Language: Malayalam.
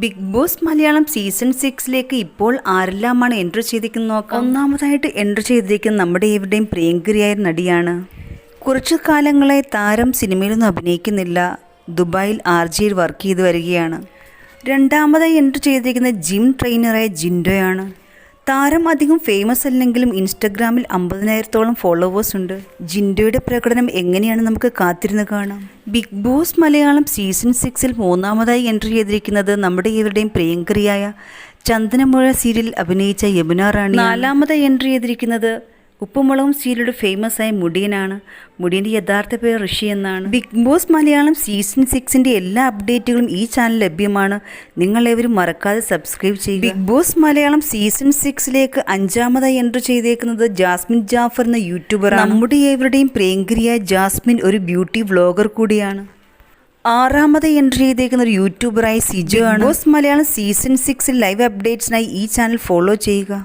ബിഗ് ബോസ് മലയാളം സീസൺ 6 ഇപ്പോൾ ആരെല്ലാമാണ് എൻട്രി ചെയ്തിരിക്കുന്നത് നോക്കാം. ഒന്നാമതായിട്ട് എൻട്രി ചെയ്തിരിക്കുന്നത് നമ്മുടെ എവിടെയും പ്രിയങ്കരിയായ നടിയാണ്. കുറച്ചു കാലങ്ങളായി താരം സിനിമയിലൊന്നും അഭിനയിക്കുന്നില്ല. ദുബായിൽ RJ വർക്ക് ചെയ്ത് വരികയാണ്. രണ്ടാമതായി എൻട്രി ചെയ്തിരിക്കുന്നത് ജിം ട്രെയിനറായ ജിൻഡോയാണ്. താരം അധികം ഫേമസ് അല്ലെങ്കിലും ഇൻസ്റ്റഗ്രാമിൽ 50,000-ഓളം ഫോളോവേഴ്സ് ഉണ്ട്. ജിൻഡോയുടെ പ്രകടനം എങ്ങനെയാണ് നമുക്ക് കാത്തിരുന്ന് കാണാം. ബിഗ് ബോസ് മലയാളം സീസൺ 6 മൂന്നാമതായി എൻട്രി ചെയ്തിരിക്കുന്നത് നമ്മുടെ ഇവരുടെയും പ്രിയങ്കരിയായ ചന്ദനമുഴ സീരിയലിൽ അഭിനയിച്ച യമുന റാണി. നാലാമതായി എൻട്രി ചെയ്തിരിക്കുന്നത് ഉപ്പുമുളകും സീരിയലുടെ ഫേമസ് ആയ മുടിയനാണ്. മുടിയൻ്റെ യഥാർത്ഥ പേര് ഋഷി എന്നാണ്. ബിഗ് ബോസ് മലയാളം സീസൺ 6 എല്ലാ അപ്ഡേറ്റുകളും ഈ ചാനൽ ലഭ്യമാണ്. നിങ്ങളെവരും മറക്കാതെ സബ്സ്ക്രൈബ് ചെയ്യുക. ബിഗ് ബോസ് മലയാളം സീസൺ 6 അഞ്ചാമതായി എൻട്രി ചെയ്തേക്കുന്നത് ജാസ്മിൻ ജാഫർ എന്ന യൂട്യൂബറാണ്. നമ്മുടെ ഏവരുടെയും പ്രിയങ്കരിയായ ജാസ്മിൻ ഒരു ബ്യൂട്ടി വ്ളോഗർ കൂടിയാണ്. ആറാമതായി എൻട്രി ചെയ്തേക്കുന്ന ഒരു യൂട്യൂബറായ സിജോ ആണ്. Bigg Boss Malayalam season 6 live അപ്ഡേറ്റ്സിനായി ഈ ചാനൽ ഫോളോ ചെയ്യുക.